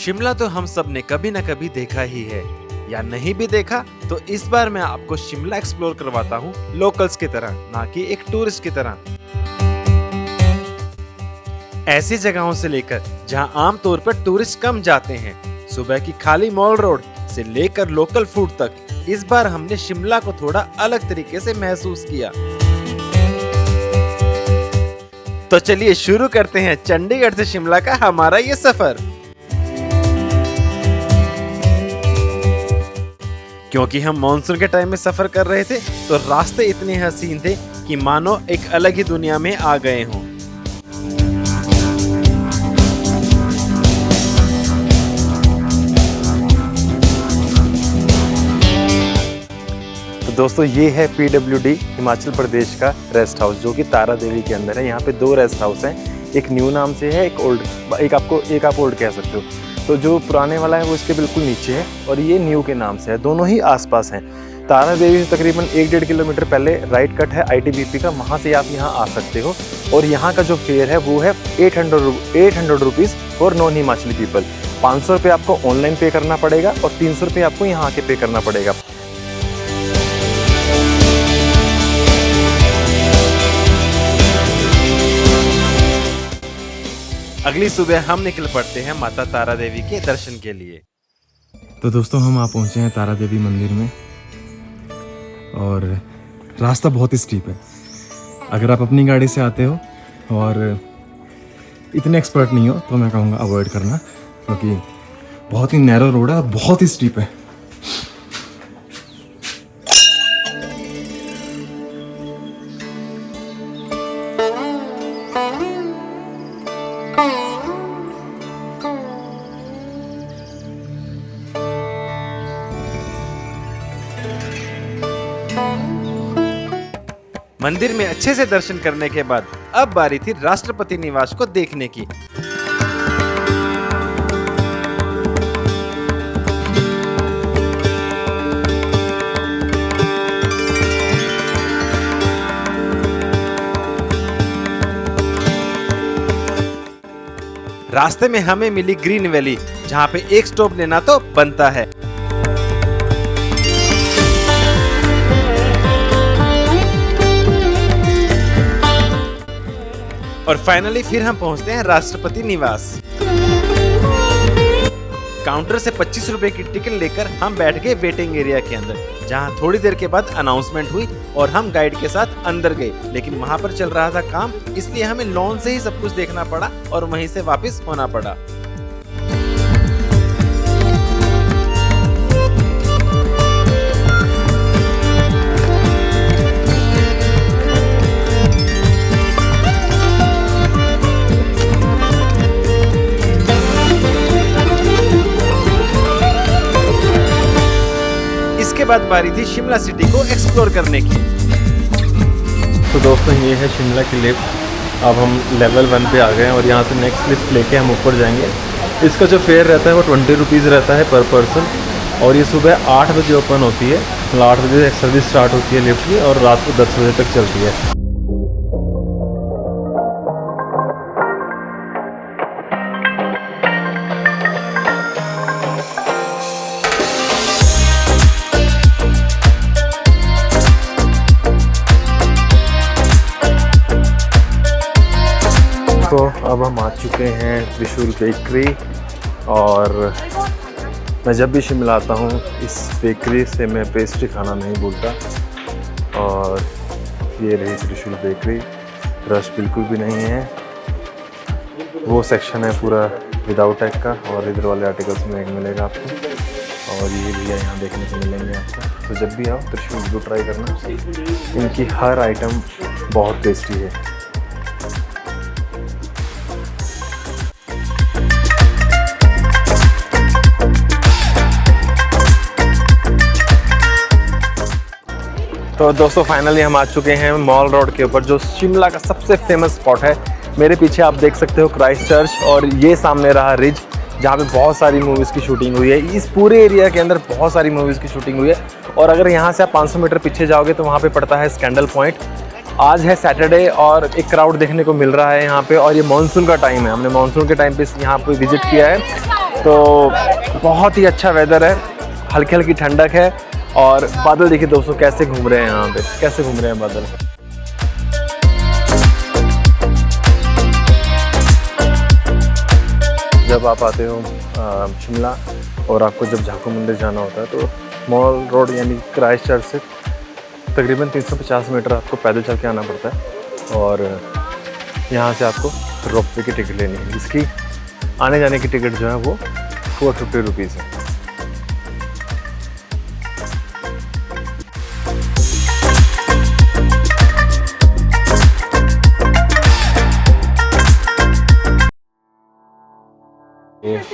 शिमला तो हम सब ने कभी न कभी देखा ही है, या नहीं भी देखा तो इस बार मैं आपको शिमला एक्सप्लोर करवाता हूँ लोकल्स की तरह, ना कि एक टूरिस्ट की तरह। ऐसी जगहों से लेकर जहाँ आमतौर पर टूरिस्ट कम जाते हैं, सुबह की खाली मॉल रोड से लेकर लोकल फूड तक, इस बार हमने शिमला को थोड़ा अलग तरीके से महसूस किया। तो चलिए शुरू करते हैं चंडीगढ़ से शिमला का हमारा ये सफर। क्योंकि हम मॉनसून के टाइम में सफर कर रहे थे तो रास्ते इतने हसीन थे कि मानो एक अलग ही दुनिया में आ गए हों। तो दोस्तों ये है PWD हिमाचल प्रदेश का रेस्ट हाउस जो कि तारा देवी के अंदर है। यहाँ पे दो रेस्ट हाउस हैं, एक न्यू नाम से है, एक ओल्ड, एक आप ओल्ड कह सकते हो। तो जो पुराने वाला है वो इसके बिल्कुल नीचे है और ये न्यू के नाम से है, दोनों ही आसपास हैं। तारा देवी से तकरीबन 1-1.5 किलोमीटर पहले राइट कट है ITBP का, वहाँ से आप यहाँ आ सकते हो। और यहाँ का जो फेयर है वो है 800 rupees for non Himachali people. 500 रुपये आपको ऑनलाइन पे करना पड़ेगा और 300 रुपये आपको यहाँ आके पे करना पड़ेगा। अगली सुबह हम निकल पड़ते हैं माता तारा देवी के दर्शन के लिए। तो दोस्तों हम आ पहुँचे हैं तारा देवी मंदिर में और रास्ता बहुत ही स्टीप है। अगर आप अपनी गाड़ी से आते हो और इतने एक्सपर्ट नहीं हो तो मैं कहूँगा अवॉइड करना, क्योंकि बहुत ही नैरो रोड है और बहुत ही स्टीप है। मंदिर में अच्छे से दर्शन करने के बाद अब बारी थी राष्ट्रपति निवास को देखने की। रास्ते में हमें मिली ग्रीन वैली, जहाँ पे एक स्टॉप लेना तो बनता है। और फाइनली फिर हम पहुंचते हैं राष्ट्रपति निवास। काउंटर से 25 रुपए की टिकट लेकर हम बैठ गए वेटिंग एरिया के अंदर, जहां थोड़ी देर के बाद अनाउंसमेंट हुई और हम गाइड के साथ अंदर गए। लेकिन वहां पर चल रहा था काम, इसलिए हमें लॉन से ही सब कुछ देखना पड़ा और वहीं से वापस होना पड़ा। इसके बाद बारी थी शिमला सिटी को एक्सप्लोर करने की। तो दोस्तों ये है शिमला की लिफ्ट। अब हम लेवल 1 पे आ गए हैं और यहाँ से नेक्स्ट लिफ्ट लेके हम ऊपर जाएंगे। इसका जो फेयर रहता है वो 20 रुपीज़ रहता है पर पर्सन, और ये सुबह 8 बजे ओपन होती है। 8 बजे सर्विस स्टार्ट होती है लिफ्ट की और रात को 10 बजे तक चलती है। तो अब हम आ चुके हैं त्रिशूल बेकरी, और मैं जब भी शिमला आता हूँ इस बेकरी से मैं पेस्ट्री खाना नहीं भूलता। और ये रही त्रिशूल बेकरी, रश बिल्कुल भी नहीं है। वो सेक्शन है पूरा विदाउट एग का, और इधर वाले आर्टिकल्स में एग मिलेगा आपको, और ये भैया यहाँ देखने को मिलेंगे आपको। तो जब भी आओ त्रिशूल जरूर ट्राई करना, इनकी हर आइटम बहुत टेस्टी है। तो दोस्तों फाइनली हम आ चुके हैं मॉल रोड के ऊपर, जो शिमला का सबसे फेमस स्पॉट है। मेरे पीछे आप देख सकते हो क्राइस्ट चर्च, और ये सामने रहा रिज, जहाँ पे बहुत सारी मूवीज़ की शूटिंग हुई है। इस पूरे एरिया के अंदर बहुत सारी मूवीज़ की शूटिंग हुई है। और अगर यहाँ से आप 500 मीटर पीछे जाओगे तो वहाँ पे पड़ता है स्कैंडल पॉइंट। आज है सैटरडे और एक क्राउड देखने को मिल रहा है यहाँ पे, और ये मानसून का टाइम है। हमने मानसून के टाइम पे यहाँ पे विजिट किया है तो बहुत ही अच्छा वेदर है, हल्की हल्की ठंडक है और बादल देखिए दोस्तों कैसे घूम रहे हैं यहाँ पे, कैसे घूम रहे हैं बादल। जब आप आते हो शिमला और आपको जब झाकू मंदिर जाना होता है तो मॉल रोड यानी क्राइस्ट चर्च से तकरीबन 350 मीटर आपको पैदल चल के आना पड़ता है और यहाँ से आपको रोपवे की टिकट लेनी है, जिसकी आने जाने की टिकट जो है वो 450 रुपीज़ है।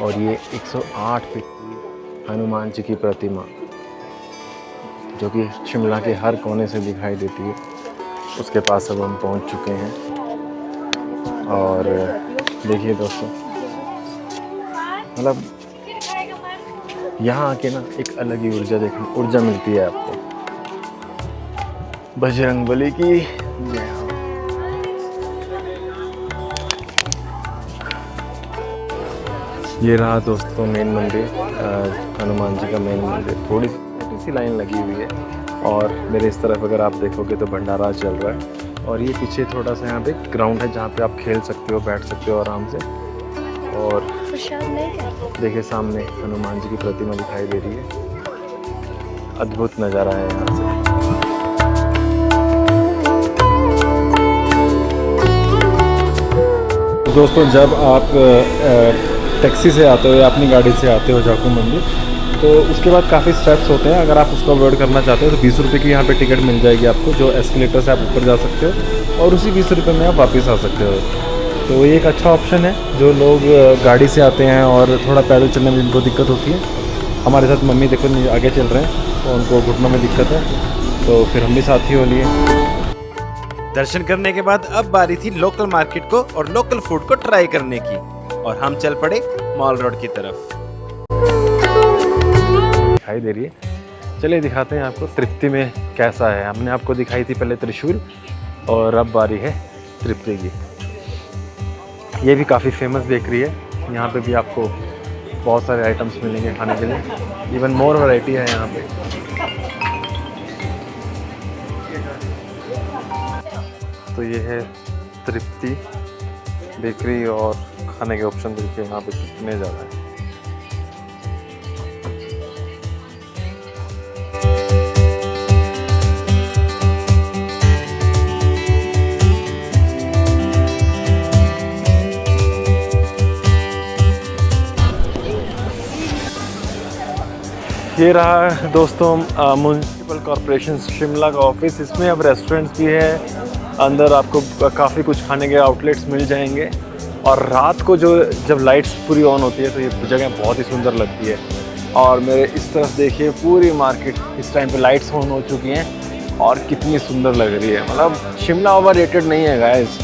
और ये 108 फीट की हनुमान जी की प्रतिमा जो कि शिमला के हर कोने से दिखाई देती है, उसके पास अब हम पहुंच चुके हैं। और देखिए दोस्तों, मतलब यहाँ आके ना एक अलग ही ऊर्जा मिलती है आपको। बजरंगबली की जय हो। ये रहा दोस्तों मेन मंदिर, हनुमान जी का मेन मंदिर। थोड़ी सी लाइन लगी हुई है और मेरे इस तरफ अगर आप देखोगे तो भंडारा चल रहा है और ये पीछे थोड़ा सा यहाँ पे ग्राउंड है जहाँ पे आप खेल सकते हो, बैठ सकते हो आराम से। और देखिए सामने हनुमान जी की प्रतिमा दिखाई दे रही है, अद्भुत नज़ारा है यहाँ से। दोस्तों जब आप टैक्सी से आते हो या अपनी गाड़ी से आते हो झाकू मंदिर, तो उसके बाद काफ़ी स्टेप्स होते हैं। अगर आप उसको अवॉइड करना चाहते हो तो 20 रुपये की यहाँ पे टिकट मिल जाएगी आपको, जो एस्केलेटर से आप ऊपर जा सकते हो और उसी 20 रुपये में आप वापस आ सकते हो। तो ये एक अच्छा ऑप्शन है जो लोग गाड़ी से आते हैं और थोड़ा पैदल चलने में जिनको दिक्कत होती है। हमारे साथ मम्मी देखो आगे चल रहे हैं तो उनको घुटनों में दिक्कत है, तो फिर हम भी साथ ही हो लिए। दर्शन करने के बाद अब बारी थी लोकल मार्केट को और लोकल फूड को ट्राई करने की और हम चल पड़े मॉल रोड की तरफ। दिखाई दे रही है, चलिए दिखाते हैं आपको तृप्ति में कैसा है। हमने आपको दिखाई थी पहले त्रिशूल और अब बारी है तृप्ति की। ये भी काफ़ी फेमस बेकरी है, यहाँ पे भी आपको बहुत सारे आइटम्स मिलेंगे खाने के लिए, इवन मोर वैरायटी है यहाँ पे। तो ये है तृप्ति बेकरी और खाने के ऑप्शन देखिए यहाँ पे कितने ज़्यादा हैं। ये रहा दोस्तों म्युनिसिपल कॉरपोरेशन शिमला का ऑफिस। इसमें अब रेस्टोरेंट्स भी है, अंदर आपको काफ़ी कुछ खाने के आउटलेट्स मिल जाएंगे और रात को जब लाइट्स पूरी ऑन होती है तो ये जगह बहुत ही सुंदर लगती है। और मेरे इस तरफ देखिए पूरी मार्केट इस टाइम पे लाइट्स ऑन हो चुकी हैं और कितनी सुंदर लग रही है। मतलब शिमला ओवररेटेड नहीं है गाइस,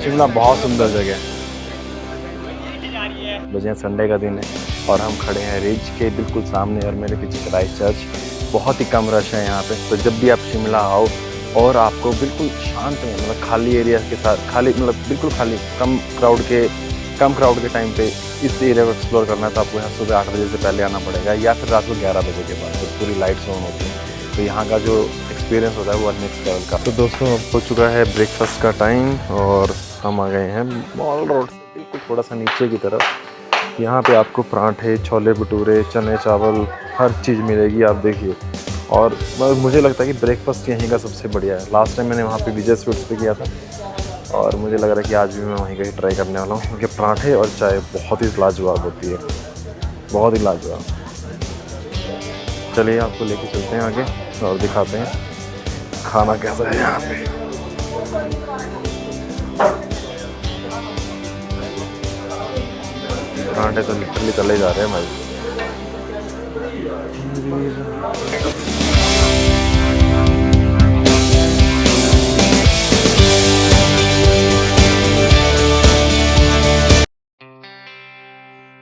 शिमला बहुत सुंदर जगह है। बजे संडे का दिन है और हम खड़े हैं रिज के बिल्कुल सामने और मेरे पीछे क्राइस्ट चर्च। बहुत ही कम रश है यहाँ पे, तो जब भी आप शिमला आओ और आपको बिल्कुल शांत में मतलब खाली एरिया के साथ, खाली मतलब बिल्कुल खाली कम क्राउड के टाइम पे इस एरिया को एक्सप्लोर करना है तो आपको यहाँ सुबह 8 बजे से पहले आना पड़ेगा या फिर रात को 11 बजे के बाद, तो पूरी लाइट्स ऑन होती हैं। तो यहाँ का जो एक्सपीरियंस होता है वो नेक्स्ट लेवल का। तो दोस्तों अब हो चुका है ब्रेकफास्ट का टाइम और हम आ गए हैं मॉल रोड से बिल्कुल थोड़ा सा नीचे की तरफ। यहाँ पे आपको पराठे, छोले भटूरे, चने चावल हर चीज़ मिलेगी, आप देखिए। और मुझे लगता है कि ब्रेकफास्ट यहीं का सबसे बढ़िया है। लास्ट टाइम मैंने वहाँ पे विजय स्वीट्स पे किया था और मुझे लग रहा है कि आज भी मैं वहीं का ही ट्राई करने वाला हूँ, क्योंकि पराठे और चाय बहुत ही लाजवाब होती है, बहुत ही लाजवाब। चलिए आपको लेके चलते हैं आगे और दिखाते हैं खाना कैसा है यहाँ पे। पराठे तो लिटरली तले जा रहे हैं भाई।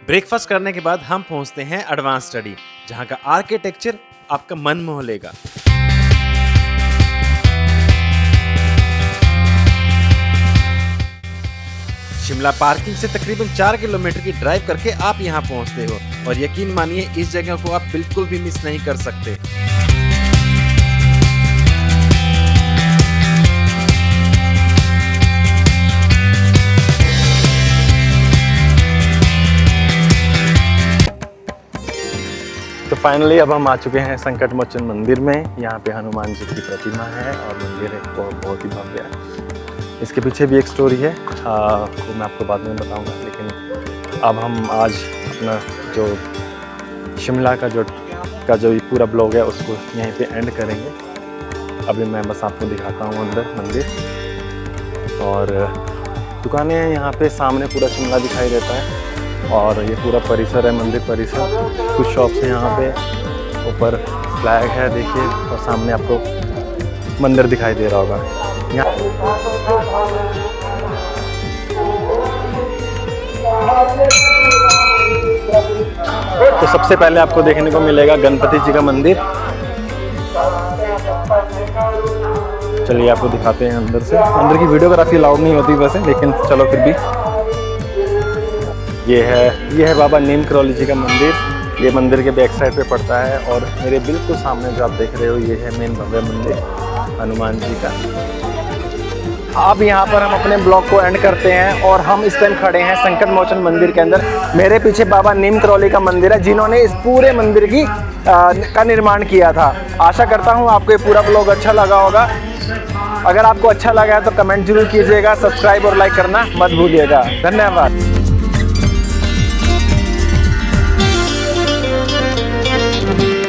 ब्रेकफास्ट करने के बाद हम पहुंचते हैं एडवांस स्टडी, जहां का आर्किटेक्चर आपका मन मोह लेगा। शिमला पार्किंग से तकरीबन 4 किलोमीटर की ड्राइव करके आप यहाँ पहुँचते हो और यकीन मानिए इस जगह को आप बिल्कुल भी मिस नहीं कर सकते। तो फाइनली अब हम आ चुके हैं संकट मोचन मंदिर में। यहाँ पे हनुमान जी की प्रतिमा है और मंदिर है बहुत ही भव्य है। इसके पीछे भी एक स्टोरी है, वो मैं आपको बाद में बताऊंगा। लेकिन अब हम आज अपना जो शिमला का जो ये पूरा ब्लॉग है उसको यहीं पे एंड करेंगे। अभी मैं बस आपको दिखाता हूँ अंदर मंदिर और दुकानें हैं यहाँ पे। सामने पूरा शिमला दिखाई देता है और ये पूरा परिसर है, मंदिर परिसर। कुछ शॉप्स हैं यहाँ पे, ऊपर फ्लैग है देखिए, और सामने आपको मंदिर दिखाई दे रहा होगा यहाँ। तो सबसे पहले आपको देखने को मिलेगा गणपति जी का मंदिर। चलिए आपको दिखाते हैं अंदर से। अंदर की वीडियोग्राफी अलाउड नहीं होती वैसे, लेकिन चलो फिर भी। ये है बाबा नीम करौली जी का मंदिर। ये मंदिर के बैक साइड पे पड़ता है और मेरे बिल्कुल सामने जो आप देख रहे हो ये है मेन भव्य मंदिर हनुमान जी का। अब यहाँ पर हम अपने ब्लॉग को एंड करते हैं और हम इस टाइम खड़े हैं संकट मोचन मंदिर के अंदर। मेरे पीछे बाबा नीम करौली का मंदिर है, जिन्होंने इस पूरे मंदिर का निर्माण किया था। आशा करता हूँ आपको ये पूरा ब्लॉग अच्छा लगा होगा। अगर आपको अच्छा लगा है तो कमेंट जरूर कीजिएगा, सब्सक्राइब और लाइक करना मत भूलिएगा। धन्यवाद।